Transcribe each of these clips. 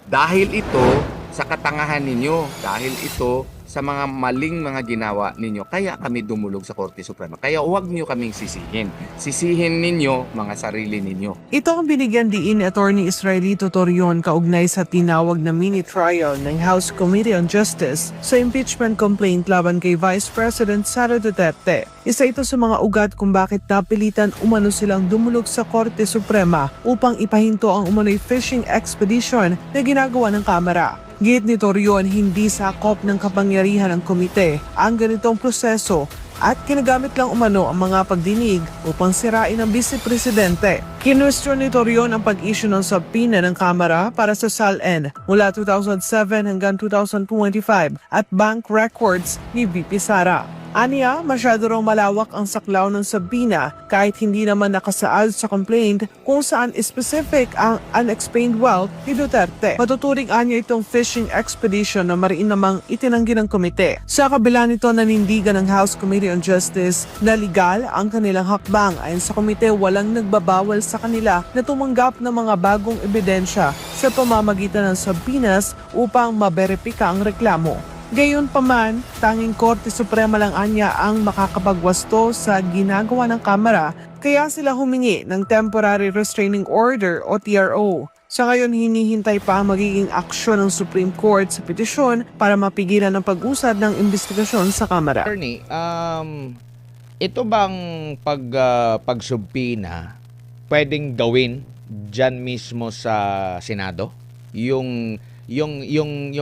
Dahil ito sa katangahan ninyo, dahil ito sa mga maling mga ginawa ninyo, kaya kami dumulog sa Korte Suprema. Kaya huwag niyo kaming sisihin. Sisihin ninyo mga sarili ninyo. Ito ang binigyan diin ni Attorney Israelito Torion kaugnay sa tinawag na mini-trial ng House Committee on Justice sa impeachment complaint laban kay Vice President Sara Duterte. Isa ito sa mga ugat kung bakit napilitan umano silang dumulog sa Korte Suprema upang ipahinto ang umano'y fishing expedition na ginagawa ng Kamara. Git ni Torion, hindi sakop ng kapangyarihan ng komite ang ganitong proseso at kinagamit lang umano ang mga pagdinig upang sirain ang vice-presidente. Kinwestiyon ni Torion ang pag-issue ng subpoena ng Kamara para sa SALN mula 2007 hanggang 2025 at bank records ni VP Sara. Aniya, masyado raw malawak ang saklaw ng subpoena kahit hindi naman nakasaad sa complaint kung saan specific ang unexplained wealth ni Duterte. Matuturing anya itong fishing expedition na mariin namang itinanggi ng komite. Sa kabila nito, nanindigan ng House Committee on Justice na legal ang kanilang hakbang. Ayon sa komite, walang nagbabawal sa kanila na tumanggap ng mga bagong ebidensya sa pamamagitan ng subpoenas upang maberipika ang reklamo. Gayunpaman, tanging Korte Suprema lang anya ang makakapagwasto sa ginagawa ng Kamara, kaya sila humingi ng Temporary Restraining Order o TRO. Sa ngayon, hinihintay pa ang magiging aksyon ng Supreme Court sa petisyon para mapigilan ang pag-usad ng investigasyon sa Kamara. Attorney, ito bang pagsubpina pwedeng gawin dyan mismo sa Senado? Yung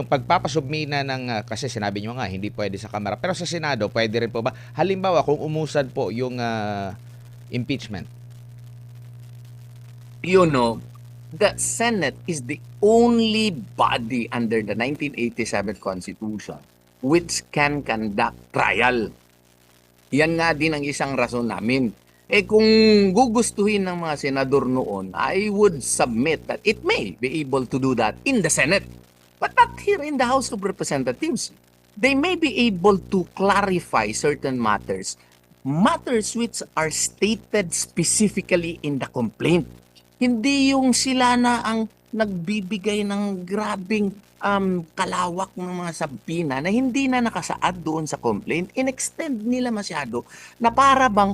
pagpapasubmina ng kasi sinabi niyo nga hindi pwede sa Kamara, pero sa Senado pwede rin po ba? Halimbawa kung umusad po yung impeachment. You know, the Senate is the only body under the 1987 Constitution which can conduct trial. Yan nga din ang isang rason namin. Kung gugustuhin ng mga senador noon, I would submit that it may be able to do that in the Senate, but not here in the House of Representatives. They may be able to clarify certain matters which are stated specifically in the complaint. Hindi yung sila na ang nagbibigay ng grabing kalawak ng mga sabpina na hindi na nakasaad doon sa complaint. In-extend nila masyado na para bang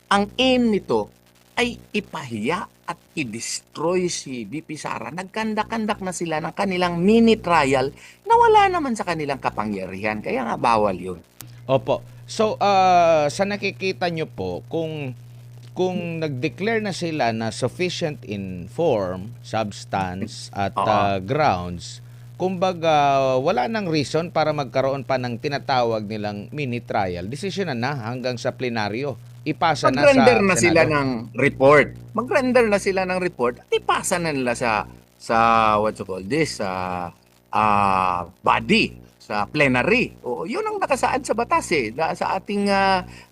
ang aim nito ay ipahiya at i-destroy si VP Sara. Nagkandak-kandak na sila ng kanilang mini-trial na wala naman sa kanilang kapangyarihan. Kaya nga bawal yun. Opo. So, sa nakikita nyo po, kung nag-declare na sila na sufficient in form, substance, at grounds, kumbaga wala nang reason para magkaroon pa ng tinatawag nilang mini-trial. Decision na hanggang sa plenaryo. Ipasa na sa Mag-render na Senado. sila ng report. Mag-render na sila ng report at ipasa na nila sa what you call this, body, sa plenary. O, yun ang nakasaad sa batas sa ating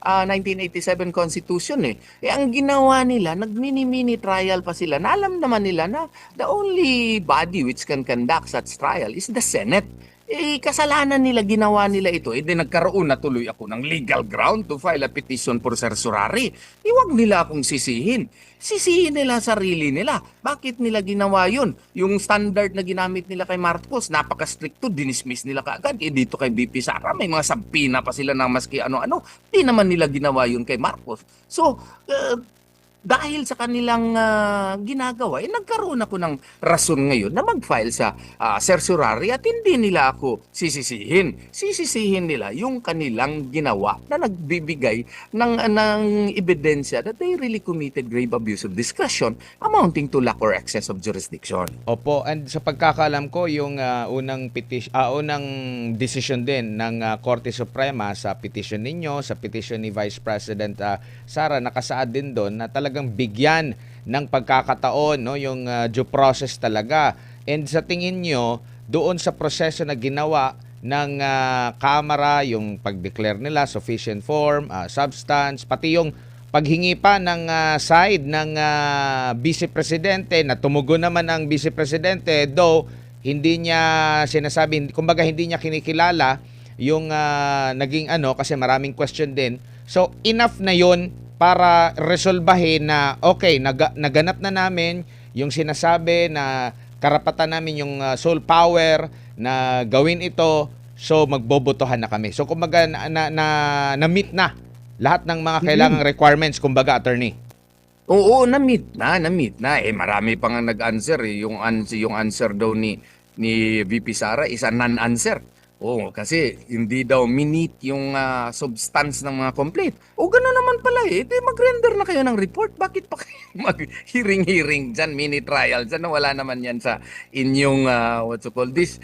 1987 Constitution ang ginawa nila, nag-mini trial pa sila. Na alam naman nila na the only body which can conduct such trial is the Senate. Kasalanan nila, ginawa nila ito. Nagkaroon na tuloy ako ng legal ground to file a petition for certiorari. Huwag nila akong sisihin. Sisihin nila sarili nila. Bakit nila ginawa yun? Yung standard na ginamit nila kay Marcos, napaka-stricto, dinismiss nila kaagad. Dito kay BP Sara, may mga sampina pa sila na maski ano-ano. Di naman nila ginawa yun kay Marcos. So, dahil sa kanilang ginagawa, nagkaroon ako ng rason ngayon na mag-file sa certiorari at hindi nila ako sisisihin. Sisisihin nila yung kanilang ginawa na nagbibigay ng ebidensya that they really committed grave abuse of discretion amounting to lack or excess of jurisdiction. Opo, and sa pagkakaalam ko, yung unang decision din ng Korte Suprema sa petition ninyo, sa petition ni Vice President Sara, nakasaad din doon na talagang bigyan ng pagkakataon yung due process talaga. And sa tingin nyo, doon sa proseso na ginawa ng Kamara, yung pag-declare nila sufficient form, substance, pati yung paghingi pa ng side ng Vice Presidente na tumugon naman ang Vice Presidente, though hindi niya sinasabi, kumbaga hindi niya kinikilala yung naging kasi maraming question din. So enough na yun para resolbahin na okay, naganap na namin yung sinasabi na karapatan namin yung sole power na gawin ito, so magbobotohan na kami. So kumbaga na-meet na lahat ng mga kailangang requirements, kumbaga, attorney. Oo, na-meet na. Marami pa nga nag-answer eh. Yung answer daw ni VP Sara is a non-answer. Oo, kasi hindi daw minute yung substance ng mga complaint. O gano'n naman pala eh. Di mag-render na kayo ng report. Bakit pa kayo mag-hearing dyan, mini trial dyan? Wala naman yan sa inyong, what you call this,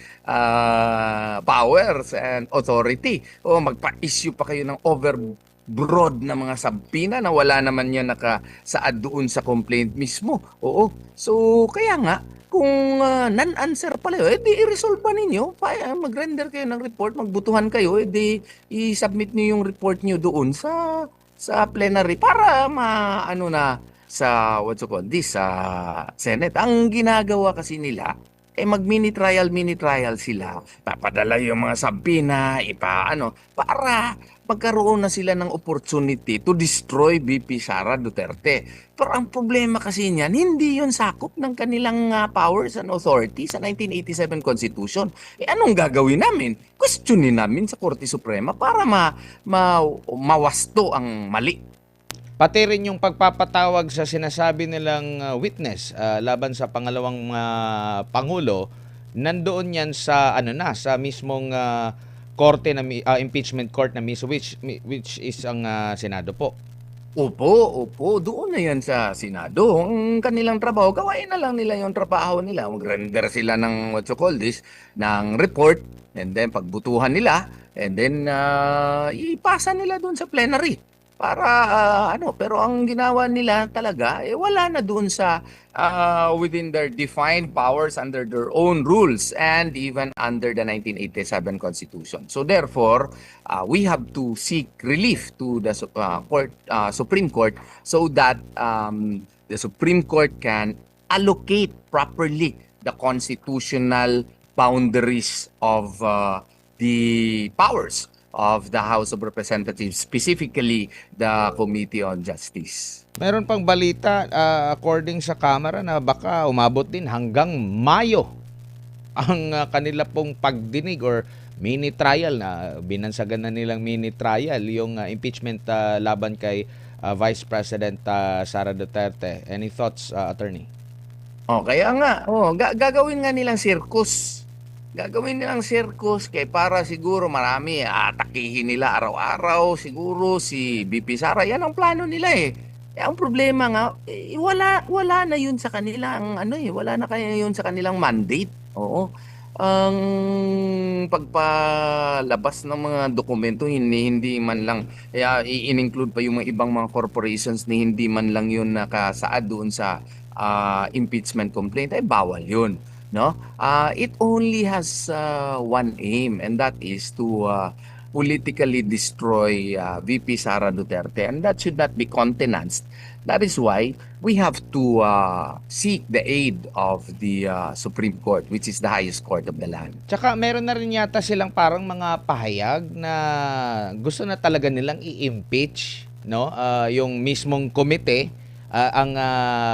powers and authority. O magpa-issue pa kayo ng overbroad na mga sabpina na wala naman yan nakasaad doon sa complaint mismo. Oo. So, kaya nga, kung non-answer pala yun, di i-resolve pa ninyo. Mag-render kayo ng report, magbutuhan kayo, di i-submit nyo yung report nyo doon sa plenary para sa what you call this, sa Senate. Ang ginagawa kasi nila, mag-mini trial sila. Papadala yung mga sabina, para magkaroon na sila ng opportunity to destroy VP Sara Duterte. Pero ang problema kasi niyan, hindi yun sakop ng kanilang powers and authority sa 1987 Constitution. Anong gagawin namin? Questionin namin sa Korte Suprema para mawasto ang mali. Pati rin yung pagpapatawag sa sinasabi nilang witness laban sa pangalawang pangulo, nandoon yan sa sa mismong korte na impeachment court na mismo, which is ang Senado po. Opo, doon na yan sa Senado. Ang kanilang trabaho, gawain na lang nila yung trabaho nila. Mag-render sila ng what you call this, ng report, and then pagbutuhan nila, and then ipasa nila doon sa plenary. Para pero ang ginawa nila talaga wala na doon sa within their defined powers under their own rules and even under the 1987 Constitution. So therefore, we have to seek relief to the Supreme Court so that the Supreme Court can allocate properly the constitutional boundaries of the powers of the House of Representatives, specifically the Committee on Justice. Meron pang balita according sa Kamara na baka umabot din hanggang Mayo ang kanila pong pagdinig or mini trial na binansagan na nilang mini trial yung impeachment laban kay Vice President Sara Duterte. Any thoughts, attorney? Kaya nga, gagawin nga nilang circus. Gagawin nilang circus para siguro marami atakihin nila araw-araw siguro si VP Sara. Yan ang plano nila eh. Ang problema nga wala na yun sa kanilang wala na kaya yun sa kanilang mandate. Oo. Ang pagpalabas ng mga dokumento hindi man lang i-include pa yung mga ibang mga corporations ni hindi man lang yun nakasaad doon sa impeachment complaint ay bawal yun. No, it only has one aim, and that is to politically destroy VP Sara Duterte, and that should not be countenanced. That is why we have to seek the aid of the Supreme Court, which is the highest court of the land. Tsaka meron na rin yata silang parang mga pahayag na gusto na talaga nilang i-impeach, no? Yung mismong komite, ang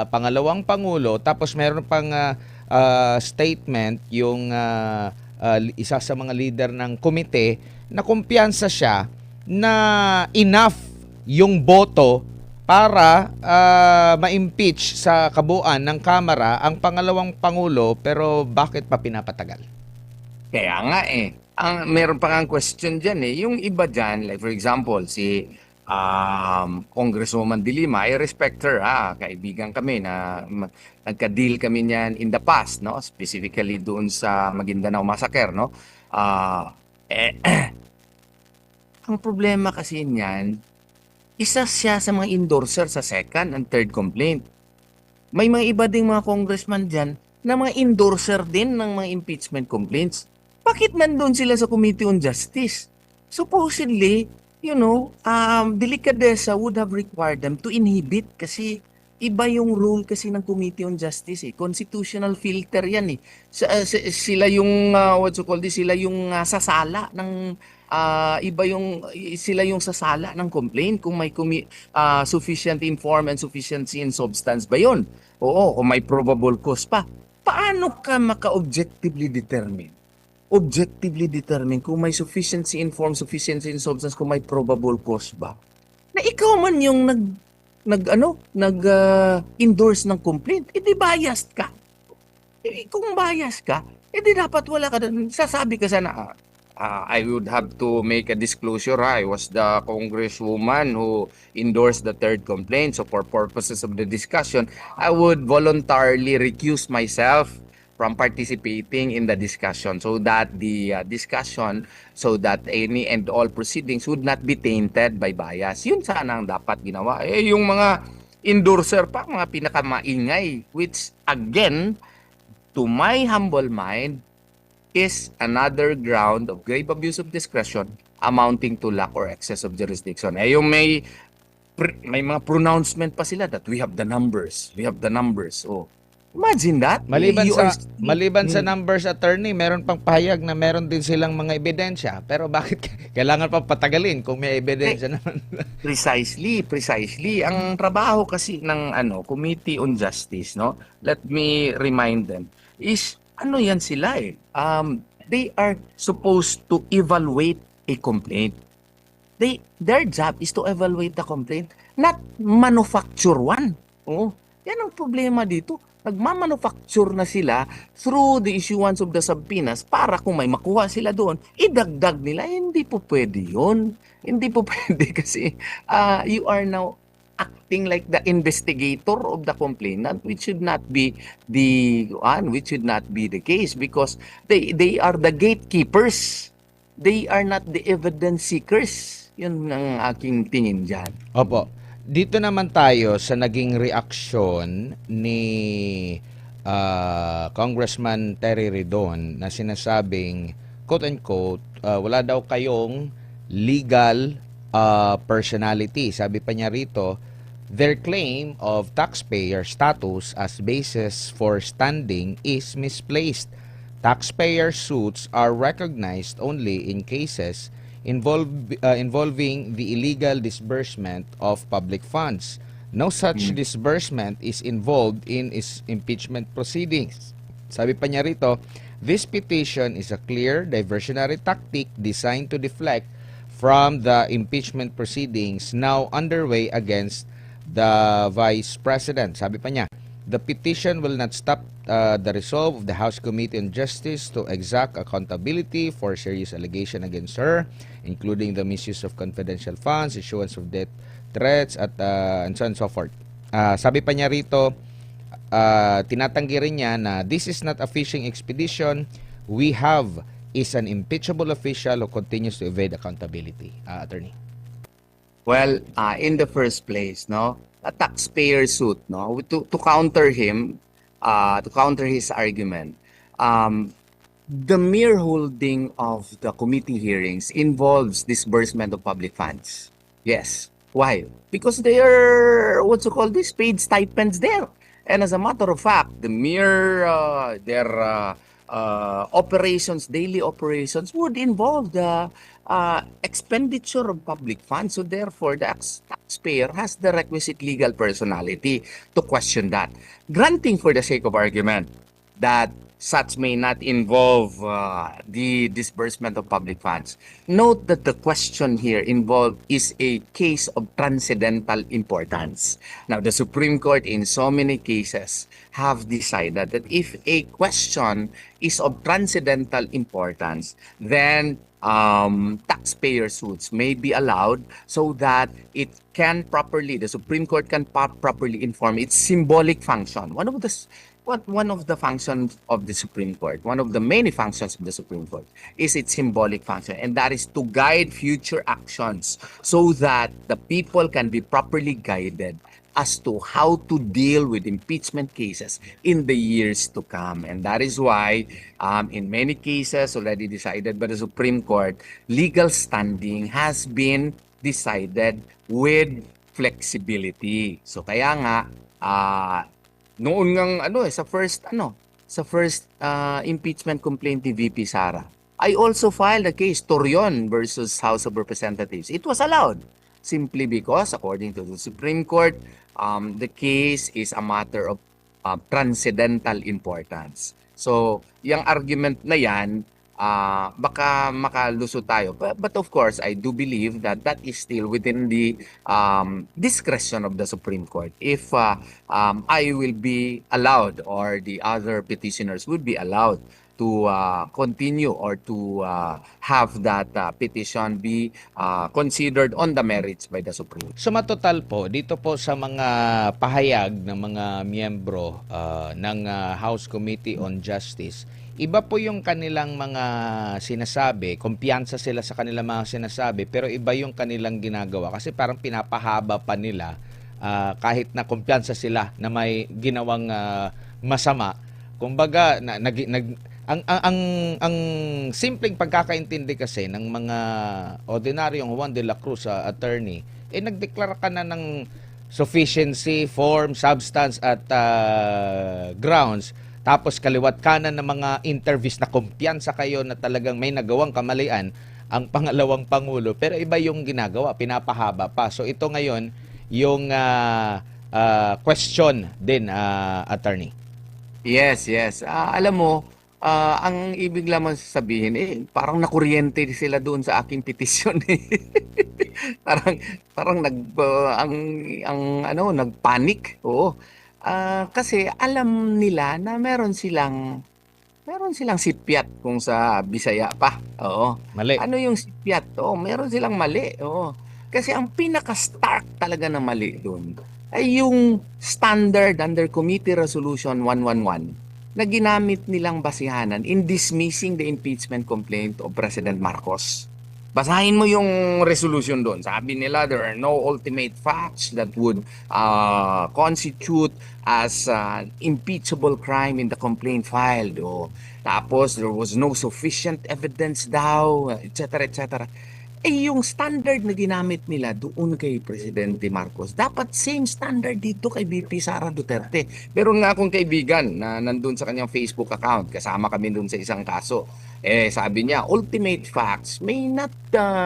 pangalawang pangulo, tapos meron pang statement yung isa sa mga leader ng komite na kumpiyansa siya na enough yung boto para ma-impeach sa kabuuan ng Kamara ang pangalawang pangulo, pero bakit pa pinapatagal? Kaya nga meron pa nga question dyan yung iba dyan, like for example si Congresswoman De Lima, I respect her, kaibigan kami na nagka-deal kami niyan in the past, no? Specifically doon sa Maguindanao Massacre, no? Ang problema kasi niyan, isa siya sa mga endorser sa second and third complaint. May mga iba ding mga congressman dyan na mga endorser din ng mga impeachment complaints. Bakit nandun sila sa Committee on Justice? Supposedly, delikadesa would have required them to inhibit kasi iba yung rule kasi ng Committee on Justice Constitutional filter yan sila yung sila yung sasala ng sila yung sasala ng complaint kung may sufficient inform and sufficiency in substance ba yun. Oo, kung may probable cause pa. paano ka maka-objectively determine kung may sufficiency informed, sufficiency in substance, kung may probable cause ba? Na ikaw man yung endorse ng complaint, edi biased ka. Kung biased ka, edi dapat wala ka doon. Sasabi ka sana, I would have to make a disclosure. I was the congresswoman who endorsed the third complaint. So for purposes of the discussion, I would voluntarily recuse myself from participating in the discussion so that the discussion, so that any and all proceedings would not be tainted by bias. Yun sana ang dapat ginawa. Yung mga endorser pa, mga pinakamaingay, which again, to my humble mind, is another ground of grave abuse of discretion amounting to lack or excess of jurisdiction. Yung may mga pronouncement pa sila that we have the numbers. Oh, imagine that. Maliban sa numbers, attorney, meron pang pahayag na meron din silang mga ebidensya. Pero bakit kailangan pa patagalin kung may ebidensya naman? Precisely. Ang trabaho kasi ng Committee on Justice, no? Let me remind them, is yan sila eh. They are supposed to evaluate a complaint. Their job is to evaluate the complaint, not manufacture one. Oh, yan ang problema dito. Nagmamanufacture na sila through the issuance of the subpoenas para kung may makuha sila doon, idagdag nila. Hindi po pwede yun. Hindi po pwede kasi you are now acting like the investigator of the complainant, which should not be the case, because they are the gatekeepers. They are not the evidence seekers. Yun ang aking tingin dyan. Opo. Dito naman tayo sa naging reaksyon ni Congressman Terry Ridon na sinasabing, quote-unquote, wala daw kayong legal personality. Sabi pa niya rito, their claim of taxpayer status as basis for standing is misplaced. Taxpayer suits are recognized only in cases involving the illegal disbursement of public funds. No such disbursement is involved in impeachment proceedings. Sabi pa niya rito, this petition is a clear diversionary tactic designed to deflect from the impeachment proceedings now underway against the Vice President. Sabi pa niya, the petition will not stop the resolve of the House Committee on Justice to exact accountability for serious allegation against her, including the misuse of confidential funds, issuance of death threats, at and so on and so forth. Sabi pa niya rito, tinatanggi rin niya na this is not a fishing expedition. We have is an impeachable official who continues to evade accountability. Attorney. Well, in the first place, no, a taxpayer suit, no, to counter him, to counter his argument, the mere holding of the committee hearings involves disbursement of public funds. Yes. Why? Because they are paid stipends there. And as a matter of fact, the mere their operations, daily operations, would involve the expenditure of public funds. So therefore, the taxpayer has the requisite legal personality to question that. Granting for the sake of argument that such may not involve the disbursement of public funds. Note that the question here involved is a case of transcendental importance. Now, the Supreme Court in so many cases have decided that if a question is of transcendental importance, then taxpayer suits may be allowed so that it can properly, the Supreme Court can properly inform its symbolic function. One of the functions of the Supreme Court, one of the many functions of the Supreme Court, is its symbolic function, and that is to guide future actions so that the people can be properly guided as to how to deal with impeachment cases in the years to come. And that is why, in many cases already decided by the Supreme Court, legal standing has been decided with flexibility. So kaya nga, noon ngang sa first impeachment complaint ni VP Sara, I also filed a case, Torion versus House of Representatives. It was allowed simply because, according to the Supreme Court, the case is a matter of transcendental importance. So, yung argument na yan, baka makalusot tayo. But of course, I do believe that that is still within the discretion of the Supreme Court. If I will be allowed or the other petitioners would be allowed to continue or to have that petition be considered on the merits by the Supreme Court. So matotal po, dito po sa mga pahayag ng mga miyembro ng House Committee on Justice, iba po yung kanilang mga sinasabi, kumpiyansa sila sa kanilang mga sinasabi, pero iba yung kanilang ginagawa. Kasi parang pinapahaba pa nila kahit na kumpiyansa sila na may ginawang masama. Kumbaga, ang simpleng pagkakaintindi kasi ng mga ordinaryong Juan de la Cruz attorney, nagdeklara ka na ng sufficiency, form, substance at grounds, tapos kaliwat kanan ng mga interviews na kumpiyansa kayo na talagang may nagawang kamalian ang pangalawang pangulo, pero iba yung ginagawa, pinapahaba pa. So ito ngayon yung question din, attorney. Yes, yes. Alam mo, ang ibig lamang sabihin, parang nakuryente sila doon sa aking petisyon. Parang nagpanic. Oo. Kasi alam nila na meron silang sipiat kung sa Bisaya pa. Oo. Mali. Ano yung sipiat? Oo, meron silang mali. Oo. Kasi ang pinaka-stark talaga na mali doon ay yung standard under Committee Resolution 111 na ginamit nilang basihanan in dismissing the impeachment complaint of President Marcos. Basahin mo yung resolution doon. Sabi nila, there are no ultimate facts that would constitute as impeachable crime in the complaint filed. Tapos, there was no sufficient evidence daw, etc. etc. Yung standard na ginamit nila doon kay Presidente Marcos, dapat same standard dito kay VP Sara Duterte. Meron nga akong kaibigan na nandun sa kanyang Facebook account, kasama kami doon sa isang kaso. Sabi niya, ultimate facts may not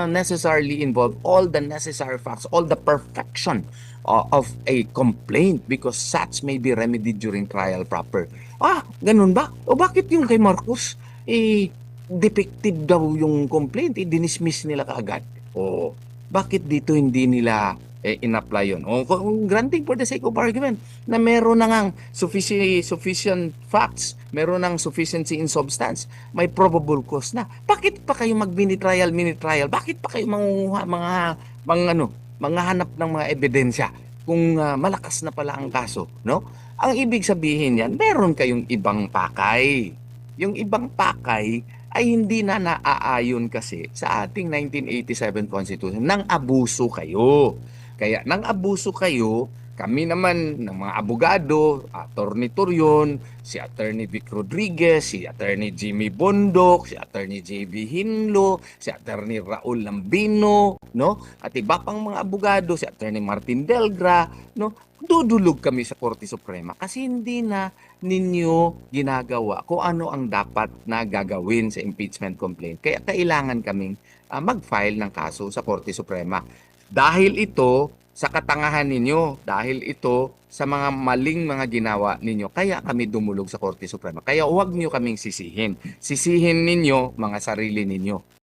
necessarily involve all the necessary facts, all the perfection of a complaint because such may be remedied during trial proper. Ganun ba? O bakit yung kay Marcos, defective daw yung complaint, dinismiss nila kaagad. Bakit dito hindi nila in-apply yun? Granting for the sake of argument na meron na ngang sufficient facts, meron ng sufficiency in substance, may probable cause na. Bakit pa kayo mini trial? Bakit pa kayo manghanap ng mga ebidensya kung malakas na pala ang kaso, no? Ang ibig sabihin yan, meron kayong ibang pakay. Yung ibang pakay ay hindi na naaayon kasi sa ating 1987 Constitution. Nang abuso kayo. Kaya nang abuso kayo, kami naman ng mga abogado, Attorney Torion, si Attorney Vic Rodriguez, si Attorney Jimmy Bondok, si Attorney JB Hinlo, si Attorney Raul Lambino, no? At iba pang mga abogado, si Attorney Martin Delgra, no? Dudulog kami sa Korte Suprema kasi hindi na ninyo ginagawa kung ano ang dapat na gagawin sa impeachment complaint. Kaya kailangan kaming mag-file ng kaso sa Korte Suprema. Dahil ito sa katangahan ninyo, dahil ito sa mga maling mga ginawa ninyo, kaya kami dumulog sa Korte Suprema. Kaya huwag nyo kaming sisihin. Sisihin ninyo mga sarili ninyo.